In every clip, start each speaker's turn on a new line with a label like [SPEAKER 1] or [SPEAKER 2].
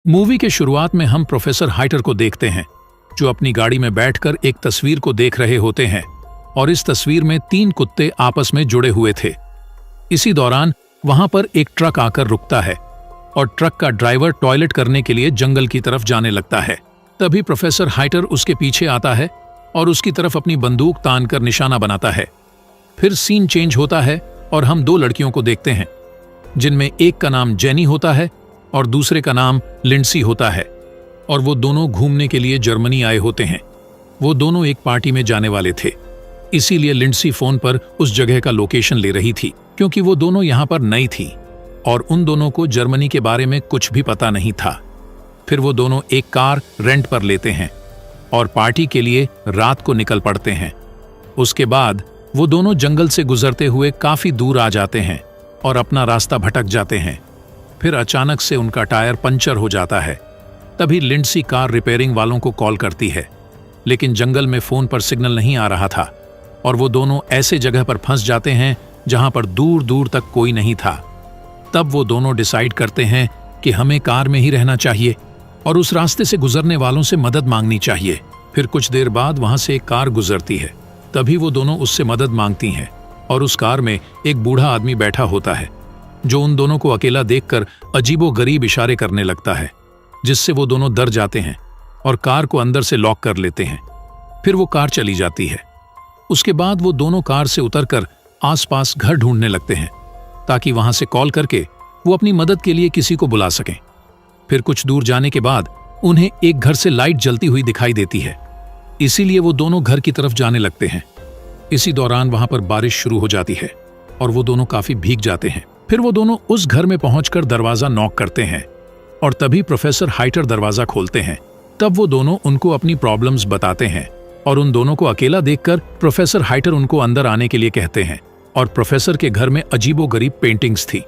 [SPEAKER 1] Movie के शुरुआत में हम प्रोफेसर हाइटर को देखते हैं जो अपनी गाड़ी में बैठकर एक तस्वीर को देख रहे होते हैं और इस तस्वीर में 3 कुत्ते आपस में जुड़े हुए थे। इसी दौरान वहां पर एक ट्रक आकर रुकता है और ट्रक का ड्राइवर टॉयलेट करने के लिए जंगल की तरफ जाने लगता है। तभी प्रोफेसर हाइटर उसके पीछे आता है और उसकी तरफ अपनी बंदूक तान कर निशाना बनाता है। फिर सीन चेंज होता है और हम 2 लड़कियों को देखते हैं जिनमें एक का नाम जेनी होता है और दूसरे का नाम लिंडसी होता है और वो दोनों घूमने के लिए जर्मनी आए होते हैं। वो दोनों एक पार्टी में जाने वाले थे, इसीलिए लिंडसी फोन पर उस जगह का लोकेशन ले रही थी क्योंकि वो दोनों यहाँ पर नई थी और उन दोनों को जर्मनी के बारे में कुछ भी पता नहीं था। फिर वो दोनों एक कार रेंट पर लेते हैं और पार्टी के लिए रात को निकल पड़ते हैं। उसके बाद वो दोनों जंगल से गुजरते हुए काफी दूर आ जाते हैं और अपना रास्ता भटक जाते हैं। फिर अचानक से उनका टायर पंचर हो जाता है। तभी लिंडसी कार रिपेयरिंग वालों को कॉल करती है, लेकिन जंगल में फोन पर सिग्नल नहीं आ रहा था और वो दोनों ऐसे जगह पर फंस जाते हैं जहां पर दूर दूर तक कोई नहीं था। तब वो दोनों डिसाइड करते हैं कि हमें कार में ही रहना चाहिए और उस रास्ते से गुजरने वालों से मदद मांगनी चाहिए। फिर कुछ देर बाद वहां से एक कार गुजरती है। तभी वो दोनों उससे मदद मांगती हैं और उस कार में एक बूढ़ा आदमी बैठा होता है जो उन दोनों को अकेला देखकर अजीबोगरीब इशारे करने लगता है, जिससे वो दोनों डर जाते हैं और कार को अंदर से लॉक कर लेते हैं। फिर वो कार चली जाती है। उसके बाद वो दोनों कार से उतरकर आसपास घर ढूंढने लगते हैं ताकि वहां से कॉल करके वो अपनी मदद के लिए किसी को बुला सकें। फिर कुछ दूर जाने के बाद उन्हें एक घर से लाइट जलती हुई दिखाई देती है, इसीलिए वो दोनों घर की तरफ जाने लगते हैं। इसी दौरान वहां पर बारिश शुरू हो जाती है और वो दोनों काफी भीग जाते हैं। फिर वो दोनों उस घर में पहुंचकर दरवाजा नॉक करते हैं और तभी प्रोफेसर हाइटर दरवाजा खोलते हैं। तब वो दोनों उनको अपनी प्रॉब्लम्स बताते हैं और उन दोनों को अकेला देखकर प्रोफेसर हाइटर उनको अंदर आने के लिए कहते हैं और प्रोफेसर के घर में अजीबोगरीब पेंटिंग्स थी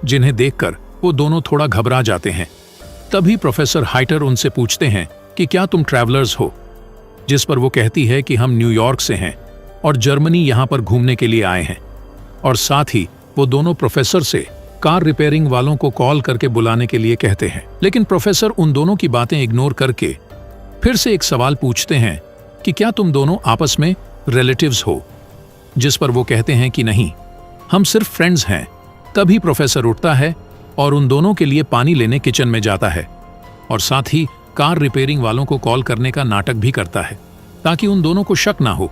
[SPEAKER 1] जिन्हें देखकर वो दोनों थोड़ा घबरा जाते हैं। तभी प्रोफेसर हाइटर उनसे पूछते हैं कि क्या तुम ट्रैवलर्स हो, जिस पर वो कहती है कि हम न्यूयॉर्क से हैं और जर्मनी यहाँ पर घूमने के लिए आए हैं। और साथ ही वो दोनों प्रोफेसर से कार रिपेयरिंग वालों को कॉल करके बुलाने के लिए कहते हैं। लेकिन प्रोफेसर उन दोनों की बातें इग्नोर करके फिर से एक सवाल पूछते हैं कि क्या तुम दोनों आपस में रिलेटिव्स हो, जिस पर वो कहते हैं कि नहीं, हम सिर्फ फ्रेंड्स हैं। तभी प्रोफेसर उठता है और उन दोनों के लिए पानी लेने किचन में जाता है और साथ ही कार रिपेयरिंग वालों को कॉल करने का नाटक भी करता है ताकि उन दोनों को शक ना हो।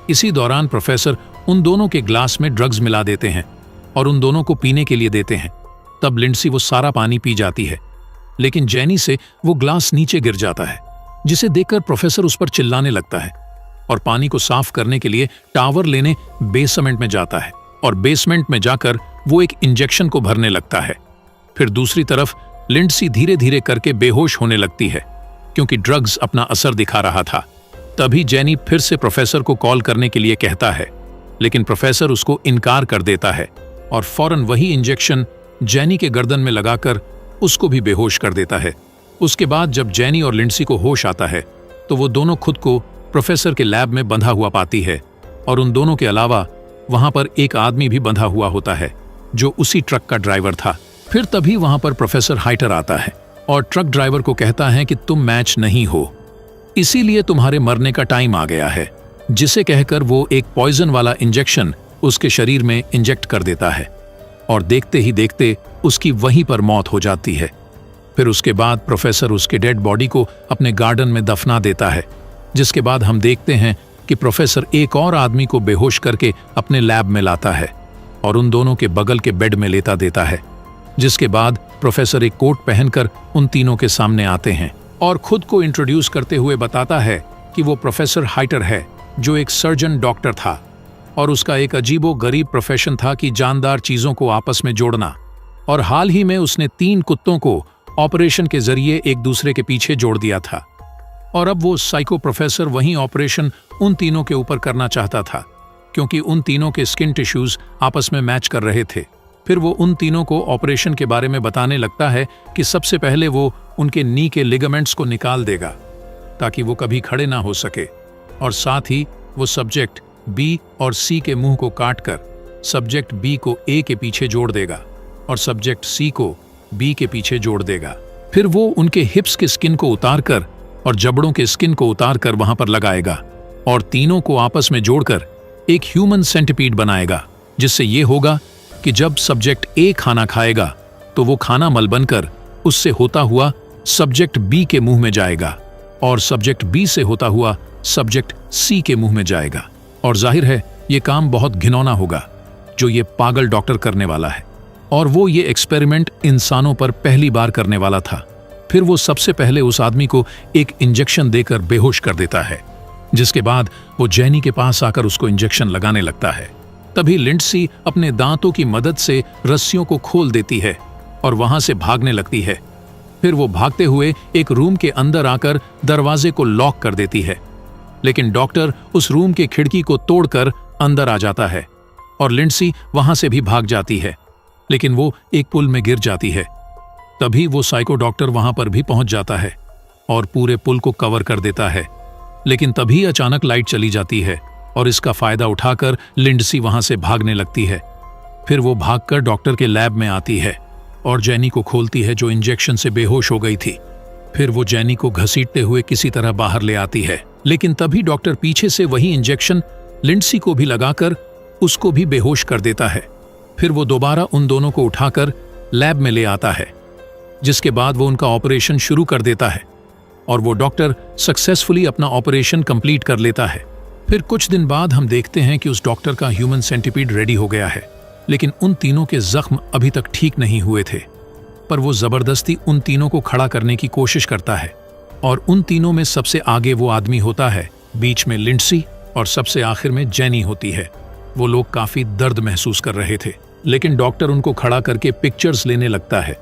[SPEAKER 1] इसी दौरान प्रोफेसर उन दोनों के ग्लास में ड्रग्स मिला देते हैं और उन दोनों को पीने के लिए देते हैं। तब लिंडसी वो सारा पानी पी जाती है, लेकिन जेनी से वो ग्लास नीचे गिर जाता है, जिसे देखकर प्रोफेसर उस पर चिल्लाने लगता है और पानी को साफ करने के लिए टावर लेने बेसमेंट में जाता है और बेसमेंट में जाकर वो एक इंजेक्शन को भरने लगता है। फिर दूसरी तरफ लिंडसी धीरे धीरे करके बेहोश होने लगती है क्योंकि ड्रग्स अपना असर दिखा रहा था। तभी जेनी फिर से प्रोफेसर को कॉल करने के लिए कहता है, लेकिन प्रोफेसर उसको इनकार कर देता है और फौरन वही इंजेक्शन जेनी के गर्दन में लगाकर उसको भी बेहोश कर देता है। उसके बाद जब जेनी और लिंडसी को होश आता है तो वो दोनों खुद को प्रोफेसर के लैब में बंधा हुआ पाती है और उन दोनों के अलावा वहां पर एक आदमी भी बंधा हुआ होता है जो उसी ट्रक का ड्राइवर था। फिर तभी वहां पर प्रोफेसर हाइटर आता है और ट्रक ड्राइवर को कहता है कि तुम मैच नहीं हो, इसीलिए तुम्हारे मरने का टाइम आ गया है, जिसे कहकर वो एक पॉइजन वाला इंजेक्शन उसके शरीर में इंजेक्ट कर देता है और देखते ही देखते उसकी वहीं पर मौत हो जाती है। फिर उसके बाद प्रोफेसर उसके डेड बॉडी को अपने गार्डन में दफना देता है, जिसके बाद हम देखते हैं कि प्रोफेसर एक और आदमी को बेहोश करके अपने लैब में लाता है और उन दोनों के बगल के बेड में लेटा देता है। जिसके बाद प्रोफेसर एक कोट पहनकर उन तीनों के सामने आते हैं और खुद को इंट्रोड्यूस करते हुए बताता है कि वो प्रोफेसर हाइटर है जो एक सर्जन डॉक्टर था और उसका एक अजीबो गरीब प्रोफेशन था कि जानदार चीजों को आपस में जोड़ना, और हाल ही में उसने 3 कुत्तों को ऑपरेशन के जरिए एक दूसरे के पीछे जोड़ दिया था और अब वो साइको प्रोफेसर वही ऑपरेशन उन तीनों के ऊपर करना चाहता था क्योंकि उन तीनों के स्किन टिश्यूज आपस में मैच कर रहे थे। फिर वो उन तीनों को ऑपरेशन के बारे में बताने लगता है कि सबसे पहले वो उनके नी के लिगामेंट्स को निकाल देगा ताकि वो कभी खड़े ना हो सके, और साथ ही वो सब्जेक्ट बी और सी के मुंह को काटकर सब्जेक्ट बी को ए के पीछे जोड़ देगा और सब्जेक्ट सी को बी के पीछे जोड़ देगा। फिर वो उनके हिप्स के स्किन को उतारकर और जबड़ों के स्किन को उतारकर वहां पर लगाएगा और तीनों को आपस में जोड़कर एक ह्यूमन सेंटिपीड बनाएगा, जिससे ये होगा कि जब सब्जेक्ट ए खाना खाएगा तो वो खाना मल बनकर उससे होता हुआ सब्जेक्ट बी के मुंह में जाएगा और सब्जेक्ट बी से होता हुआ सब्जेक्ट सी के मुंह में जाएगा। और जाहिर है ये काम बहुत घिनौना होगा जो ये पागल डॉक्टर करने वाला है, और वो ये एक्सपेरिमेंट इंसानों पर पहली बार करने वाला था। फिर वो सबसे पहले उस आदमी को एक इंजेक्शन देकर बेहोश कर देता है, जिसके बाद वो जैनी के पास आकर उसको इंजेक्शन लगाने लगता है। तभी लिंडसी अपने दांतों की मदद से रस्सियों को खोल देती है और वहां से भागने लगती है। फिर वो भागते हुए एक रूम के अंदर आकर दरवाजे को लॉक कर देती है, लेकिन डॉक्टर उस रूम के खिड़की को तोड़कर अंदर आ जाता है और लिंडसी वहां से भी भाग जाती है, लेकिन वो एक पुल में गिर जाती है। तभी वो साइको डॉक्टर वहां पर भी पहुंच जाता है और पूरे पुल को कवर कर देता है, लेकिन तभी अचानक लाइट चली जाती है और इसका फायदा उठाकर लिंडसी वहां से भागने लगती है। फिर वो भागकर डॉक्टर के लैब में आती है और जैनी को खोलती है, जो इंजेक्शन से बेहोश हो गई थी। फिर वो जैनी को घसीटते हुए किसी तरह बाहर ले आती है, लेकिन तभी डॉक्टर पीछे से वही इंजेक्शन लिंडसी को भी लगाकर उसको भी बेहोश कर देता है। फिर वो दोबारा उन दोनों को उठाकर लैब में ले आता है, जिसके बाद वो उनका ऑपरेशन शुरू कर देता है और वो डॉक्टर सक्सेसफुली अपना ऑपरेशन कंप्लीट कर लेता है। फिर कुछ दिन बाद हम देखते हैं कि उस डॉक्टर का ह्यूमन सेंटिपीड रेडी हो गया है, लेकिन उन तीनों के जख्म अभी तक ठीक नहीं हुए थे। पर वो जबरदस्ती उन तीनों को खड़ा करने की कोशिश करता है और उन तीनों में सबसे आगे वो आदमी होता है, बीच में लिंडसी और सबसे आखिर में जैनी होती है। वो लोग काफी दर्द महसूस कर रहे थे, लेकिन डॉक्टर उनको खड़ा करके पिक्चर्स लेने लगता है।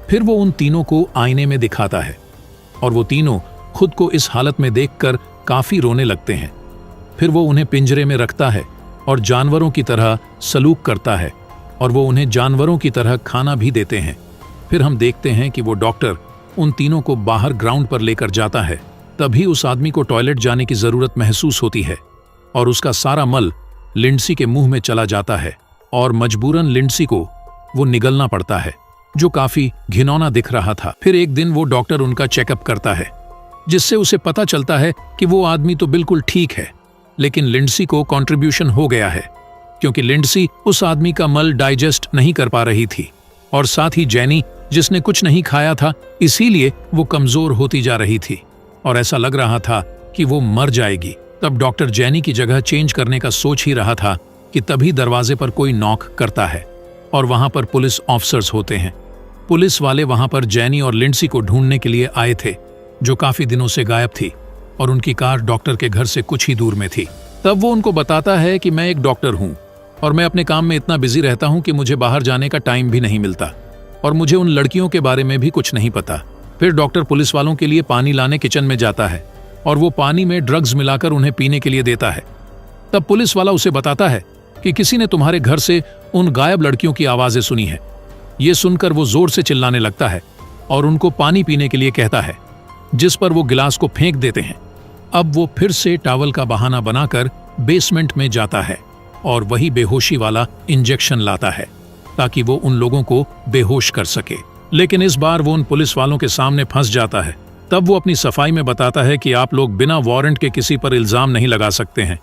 [SPEAKER 1] फिर वो उन तीनों को आईने में दिखाता है और वो तीनों खुद को इस हालत में देखकर काफी रोने लगते हैं। फिर वो उन्हें पिंजरे में रखता है और जानवरों की तरह सलूक करता है और वो उन्हें जानवरों की तरह खाना भी देते हैं। फिर हम देखते हैं कि वो डॉक्टर उन तीनों को बाहर ग्राउंड पर लेकर जाता है। तभी उस आदमी को टॉयलेट जाने की जरूरत महसूस होती है और उसका सारा मल लिंडसी के मुंह में चला जाता है और मजबूरन लिंडसी को वो निगलना पड़ता है, जो काफी घिनौना दिख रहा था। फिर एक दिन वो डॉक्टर उनका चेकअप करता है, जिससे उसे पता चलता है कि वो आदमी तो बिल्कुल ठीक है, लेकिन लिंडसी को कंट्रीब्यूशन हो गया है, क्योंकि लिंडसी उस आदमी का मल डाइजेस्ट नहीं कर पा रही थी और साथ ही जैनी, जिसने कुछ नहीं खाया था, इसीलिए वो कमजोर होती जा रही थी और ऐसा लग रहा था कि वो मर जाएगी। तब डॉक्टर जैनी की जगह चेंज करने का सोच ही रहा था कि तभी दरवाजे पर कोई नॉक करता है और वहां पर पुलिस ऑफिसर्स होते हैं। पुलिस वाले वहां पर जैनी और लिंडसी को ढूंढने के लिए आए थे, जो काफी दिनों से गायब थी और उनकी कार डॉक्टर के घर से कुछ ही दूर में थी। तब वो उनको बताता है कि मैं एक डॉक्टर हूं और मैं अपने काम में इतना बिजी रहता हूं कि मुझे बाहर जाने का टाइम भी नहीं मिलता और मुझे उन लड़कियों के बारे में भी कुछ नहीं पता। फिर डॉक्टर पुलिस वालों के लिए पानी लाने किचन में जाता है और वो पानी में ड्रग्स मिलाकर उन्हें पीने के लिए देता है। तब पुलिस वाला उसे बताता है कि किसी ने तुम्हारे घर से उन गायब लड़कियों की आवाजें सुनी है। ये सुनकर वो जोर से चिल्लाने लगता है और उनको पानी पीने के लिए कहता है, जिस पर वो गिलास को फेंक देते हैं। अब वो फिर से टॉवल का बहाना बनाकर बेसमेंट में जाता है और वही बेहोशी वाला इंजेक्शन लाता है ताकि वो उन लोगों को बेहोश कर सके। लेकिन इस बार वो उन पुलिस वालों के सामने फंस जाता है। तब वो अपनी सफाई में बताता है कि आप लोग बिना वारंट के किसी पर इल्जाम नहीं लगा सकते हैं,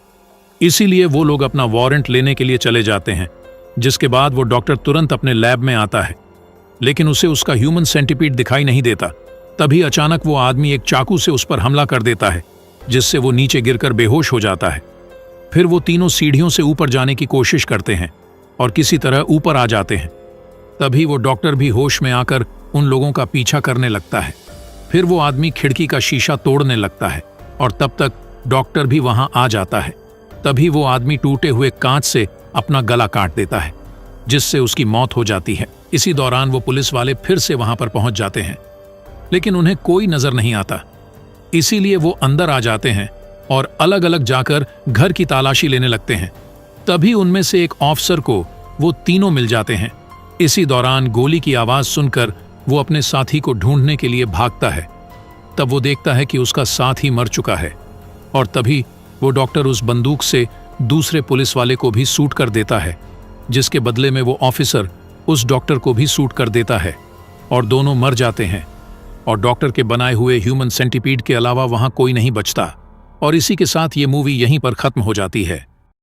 [SPEAKER 1] इसीलिए वो लोग अपना वारंट लेने के लिए चले जाते हैं। जिसके बाद वो डॉक्टर तुरंत अपने लैब में आता है, लेकिन उसे उसका ह्यूमन सेंटिपीड दिखाई नहीं देता। तभी अचानक वो आदमी एक चाकू से उस पर हमला कर देता है, जिससे वो नीचे गिरकर बेहोश हो जाता है। फिर वो तीनों सीढ़ियों से ऊपर जाने की कोशिश करते हैं और किसी तरह ऊपर आ जाते हैं। तभी वो डॉक्टर भी होश में आकर उन लोगों का पीछा करने लगता है। फिर वो आदमी खिड़की का शीशा तोड़ने लगता है और तब तक डॉक्टर भी वहां आ जाता है। तभी वो आदमी टूटे हुए कांच से अपना गला काट देता है, जिससे उसकी मौत हो जाती है। इसी दौरान वो पुलिस वाले फिर से वहां पर पहुंच जाते हैं, लेकिन उन्हें कोई नजर नहीं आता। इसीलिए वो अंदर आ जाते हैं और अलग अलग जाकर घर की तलाशी लेने लगते हैं। तभी उनमें से एक ऑफिसर को वो तीनों मिल जाते हैं। इसी दौरान गोली की आवाज सुनकर वो अपने साथी को ढूंढने के लिए भागता है। तब वो देखता है कि उसका साथी मर चुका है और तभी वो डॉक्टर उस बंदूक से दूसरे पुलिस वाले को भी शूट कर देता है, जिसके बदले में वो ऑफिसर उस डॉक्टर को भी शूट कर देता है और दोनों मर जाते हैं। और डॉक्टर के बनाए हुए ह्यूमन सेंटीपीड के अलावा वहां कोई नहीं बचता। और इसी के साथ ये मूवी यहीं पर खत्म हो जाती है।